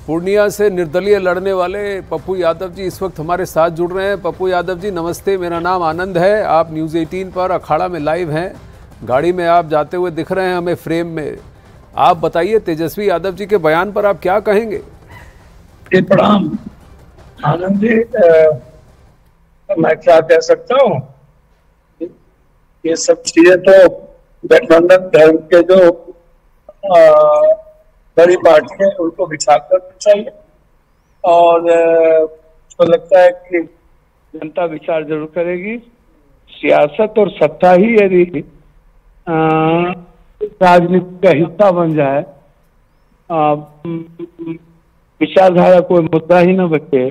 पूर्णिया से निर्दलीय लड़ने वाले पप्पू यादव जी इस वक्त हमारे साथ जुड़ रहे हैं। पप्पू यादव जी नमस्ते, मेरा नाम आनंद है। आप न्यूज़ 18 पर अखाड़ा में लाइव हैं। गाड़ी में आप जाते हुए दिख रहे हैं हमें फ्रेम में। आप बताइए तेजस्वी यादव जी के बयान पर आप क्या कहेंगे? प्रणाम आनंद जी। मैं क्या कह सकता हूँ, ये सब चीजें तो गठबंधन धर्म के जो बड़ी पार्टी है उनको विचार करना चाहिए और मुझको लगता है कि जनता विचार जरूर करेगी। सियासत और सत्ता ही यदि राजनीति का हिस्सा बन जाए, विचारधारा कोई मुद्दा ही न बचे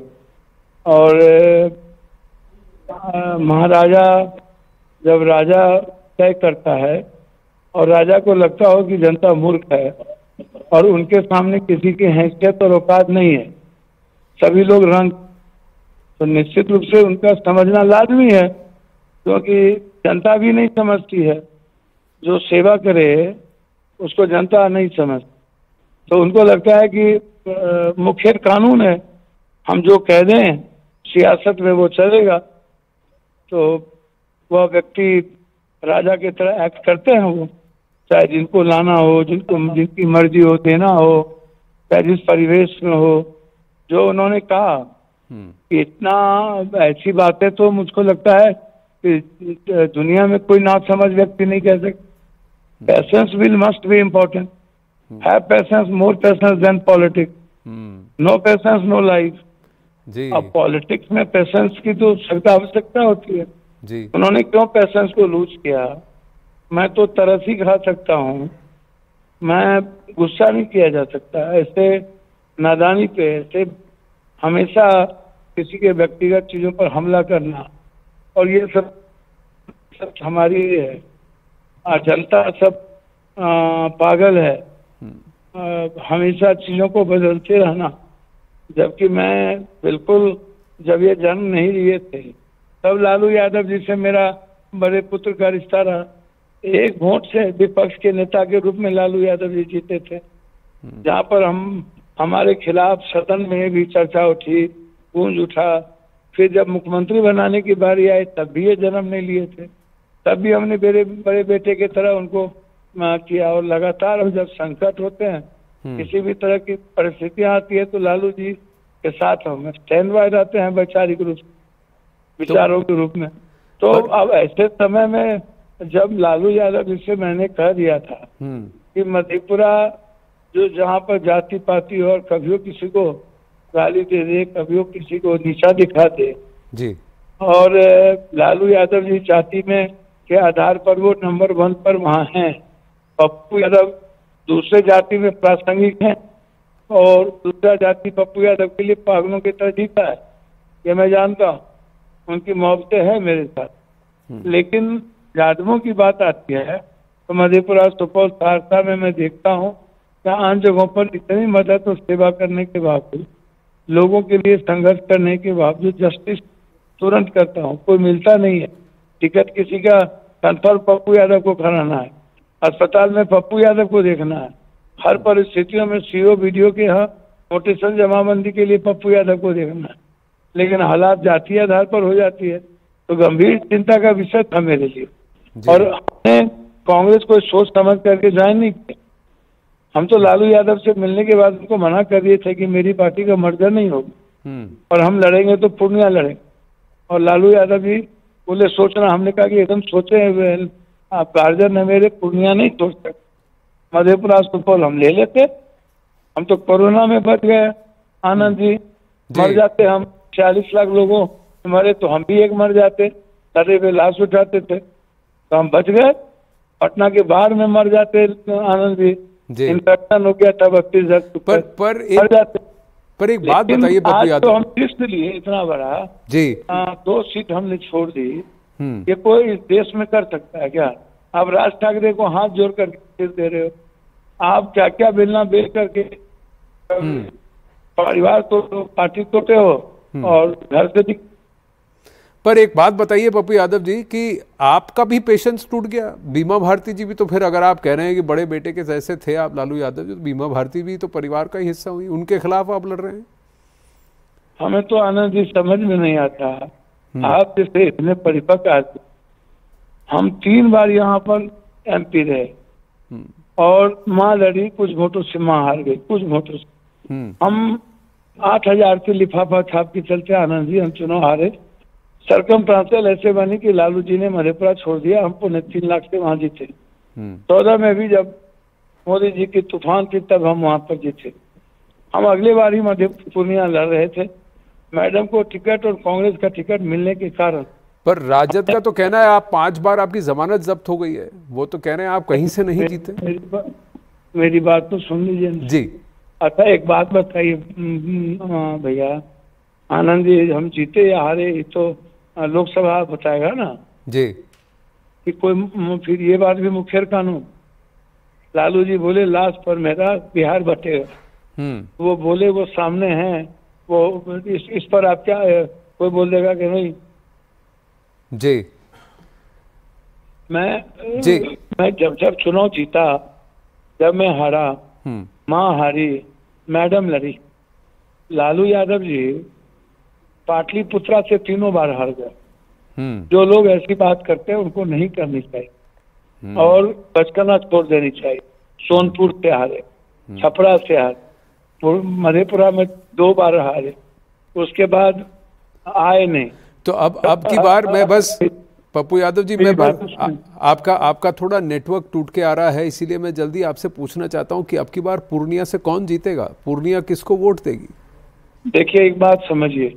और महाराजा जब राजा तय करता है और राजा को लगता हो कि जनता मूर्ख है और उनके सामने किसी की हैसियत और औकात नहीं है, सभी लोग रंग, तो निश्चित रूप से उनका समझना लाजमी है, क्योंकि जनता भी नहीं समझती है। जो सेवा करे उसको जनता नहीं समझती, तो उनको लगता है कि मुख्य कानून है, हम जो कह दें सियासत में वो चलेगा। तो वह व्यक्ति राजा की तरह एक्ट करते हैं, वो चाहे जिनको लाना हो, जिनकी मर्जी हो देना हो, चाहे जिस परिवेश में हो। जो उन्होंने कहा कि इतना ऐसी बातें तो मुझको लगता है कि दुनिया में कोई ना समझ व्यक्ति नहीं कह सकता। Patience will must be important, have patience, more patience than politics, no patience no life. अब पॉलिटिक्स में पैसेंस की तो सख्त आवश्यकता होती है जी। उन्होंने क्यों पैसेंस को लूज किया? मैं तो तरस ही खा सकता हूँ, मैं गुस्सा नहीं किया जा सकता ऐसे नादानी पे। ऐसे हमेशा किसी के व्यक्तिगत चीजों पर हमला करना और ये सब हमारी जनता सब पागल है, हमेशा चीजों को बदलते रहना। जबकि मैं बिल्कुल, जब ये जन्म नहीं लिए थे तब लालू यादव जी से मेरा बड़े पुत्र का रिश्ता रहा। एक वोट से विपक्ष के नेता के रूप में लालू यादव जी जीते थे, जहाँ पर हमारे खिलाफ सदन में भी चर्चा उठी, गूंज उठा। फिर जब मुख्यमंत्री बनाने की बारी आई तब भी ये जन्म नहीं लिए थे, तब भी हमने बड़े बेटे की तरह उनको किया। और लगातार हम जब संकट होते हैं, किसी भी तरह की परिस्थितियां आती है, तो लालू जी के साथ हम स्टैंड बाय रहते हैं वैचारिक रूप से, विचारों के रूप में। तो अब ऐसे समय में जब लालू यादव जी से मैंने कह दिया था कि मधेपुरा जो जहाँ पर जाति पाति और कभियो किसी को गाली दे दे, कभियो किसी को नीचा दिखा दे जी, और लालू यादव जी जाति में के आधार पर वो नंबर 1 पर वहाँ हैं। पप्पू यादव दूसरे जाति में प्रासंगिक हैं और दूसरा जाति पप्पू यादव के लिए पागलों की तरह जीता है, ये मैं जानता हूँ। उनकी मोहब्बतें हैं मेरे साथ, लेकिन यादवों की बात आती है तो मधेपुरा, सुपौल, सहरसा में मैं देखता हूँ कि आन जगहों पर इतनी मदद और सेवा करने के बावजूद, लोगों के लिए संघर्ष करने के बावजूद जस्टिस तुरंत करता हूँ, कोई मिलता नहीं है। टिकट किसी का कन्फर्म पप्पू यादव को कराना है, अस्पताल में पप्पू यादव को देखना है, हर परिस्थितियों में सीओ वीडियो के यहाँ नोटिशन जमाबंदी के लिए पप्पू यादव को देखना है, लेकिन हालात जातीय आधार पर हो जाती है, तो गंभीर चिंता का विषय था मेरे लिए। और हमने कांग्रेस को सोच समझ करके ज्वाइन नहीं किया। हम तो लालू यादव से मिलने के बाद उनको मना कर दिए थे कि मेरी पार्टी का मर्जर नहीं होगा और हम लड़ेंगे तो पूर्णिया लड़ेंगे। और लालू यादव जी बोले सोचना, हमने कहा कि एकदम सोचे हुए आप गार्जियन है मेरे, पूर्णिया नहीं सोच सकते, मधेपुरा सुपौल हम ले लेते। हम तो कोरोना में बच गए आनंद जी, मर जाते हम 40 लाख लोगों मरे तो हम भी एक मर जाते, सरे पे लाश उठाते थे तो हम बच गए। पटना के बाहर में मर जाते आनंद जी, इन्फेक्शन हो गया था 32,000 मर जाते। पर एक बात बताइए पप्पू यादव, तो हम रिस्क लिए इतना बड़ा जी, 2 सीट हमने छोड़ दी, ये कोई इस देश में कर सकता है क्या? आप राज ठाकरे को हाथ जोड़ कर दे रहे हो, आप क्या क्या बेलना बेल करके परिवार तो पार्टी तोड़ते हो और घर से पर एक बात बताइए पप्पू यादव जी कि आपका भी पेशेंस टूट गया। बीमा भारती जी भी तो फिर अगर आप कह रहे हैं कि बड़े बेटे के जैसे थे आप लालू यादव जी, तो बीमा भारती भी तो परिवार का ही हिस्सा हुई, उनके खिलाफ आप लड़ रहे हैं। हमें तो आनंद जी समझ में नहीं आता, आप जैसे इतने परिपक्व आदमी, हम 3 बार यहाँ पर MP रहे और माँ लड़ी, कुछ वोटों से माँ हार गई, कुछ वोटों से। हम 8,000 के लिफाफा छाप के चलते आनंद जी हम चुनाव हारे। सरकम प्रांतल ऐसे बनी कि लालू जी ने मधेपुरा छोड़ दिया, हम पौने 3 लाख से वहां जीते। 14 में भी जब मोदी जी की तूफान थी तब हम वहां पर जीते। हम अगले बार ही पूर्णिया लड़ रहे थे, मैडम को टिकट और कांग्रेस का टिकट मिलने के कारण। पर राजद का तो कहना है आप 5 बार आपकी जमानत जब्त हो गई है, वो तो कह रहे हैं आप कहीं से नहीं जीते। मेरी बात तो सुन लीजिए जी। अच्छा एक बात बताइए भैया आनंद जी, हम जीते या हारे ये तो लोकसभा बताएगा ना जी कि कोई। फिर ये बात भी मुखिया कानून, लालू जी बोले लास्ट पर मेरा बिहार बटेगा। वो बोले वो सामने हैं, वो इस पर आप क्या कोई बोल देगा कि नहीं। जी मैं जब चुनाव जीता, जब मैं हारा, माँ हारी, मैडम लड़ी, लालू यादव जी पाटलिपुत्रा से 3 बार हार गए। जो लोग ऐसी बात करते हैं उनको नहीं करनी चाहिए और बचकाना छोड़ देनी चाहिए। सोनपुर से हारे, छपरा से हारे, मधेपुरा में 2 बार हारे, उसके बाद आए नहीं। तो अब की बार मैं बस पप्पू यादव जी, मैं आपका थोड़ा नेटवर्क टूट के आ रहा है, इसीलिए मैं जल्दी आपसे पूछना चाहता हूं कि अब की बार पूर्णिया से कौन जीतेगा, पूर्णिया किसको वोट देगी? देखिए एक बात समझिए,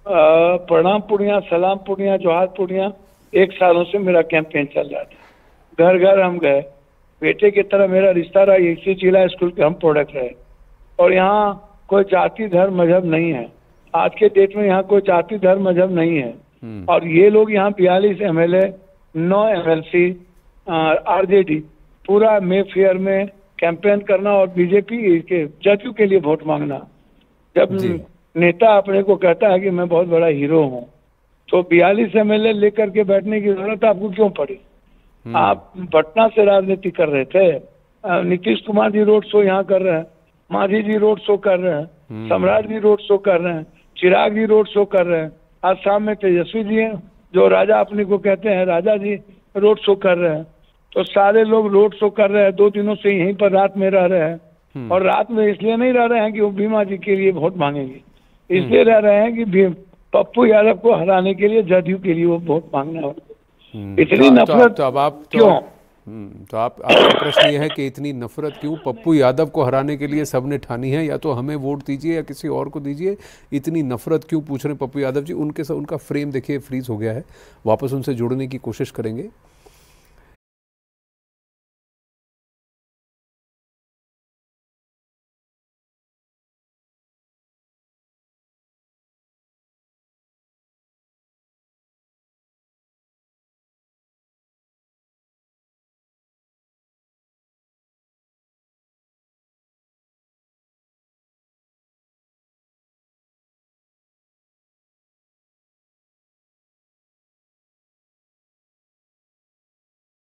प्रणाम पूर्णिया, सलाम पूर्णिया, जोहार पूर्णिया, 1 सालों से मेरा कैंपेन चल रहा था। घर घर हम गए, बेटे की तरह मेरा रिश्ता रहा। इसी जिला स्कूल के हम प्रोडक्ट रहे और यहाँ कोई जाति धर्म मजहब नहीं है। आज के डेट में यहाँ कोई जाति धर्म मजहब नहीं है। और ये लोग यहाँ 42 MLA, 9 MLC, RJD, पूरा मे फेयर में कैंपेन करना और बीजेपी के जदयू के लिए वोट मांगना। जब नेता अपने को कहता है कि मैं बहुत बड़ा हीरो हूँ, तो 42 MLA लेकर के बैठने की जरूरत आपको क्यों पड़ी? आप पटना से राजनीति कर रहे थे, नीतीश कुमार जी रोड शो यहाँ कर रहे हैं, मांझी जी रोड शो कर रहे हैं, सम्राट जी रोड शो कर रहे हैं, चिराग जी रोड शो कर रहे हैं, आज शाम में तेजस्वी जी हैं जो राजा अपने को कहते हैं, राजा जी रोड शो कर रहे हैं। तो सारे लोग रोड शो कर रहे हैं, 2 दिनों से यहीं पर रात में रह रहे हैं। और रात में इसलिए नहीं रह रहे हैं कि वो भीमा जी के लिए वोट मांगेंगे, इसलिए रह रहे हैं कि पप्पू यादव को हराने के लिए, जदयू के लिए वो वोट मांगना हो। इतनी नफरत क्यों? तो आपका प्रश्न ये है कि इतनी नफरत क्यों पप्पू यादव को हराने के लिए सबने ठानी है? या तो हमें वोट दीजिए या किसी और को दीजिए, इतनी नफरत क्यों पूछ रहे हैं पप्पू यादव जी? उनका फ्रेम देखिए फ्रीज हो गया है, वापस उनसे जुड़ने की कोशिश करेंगे।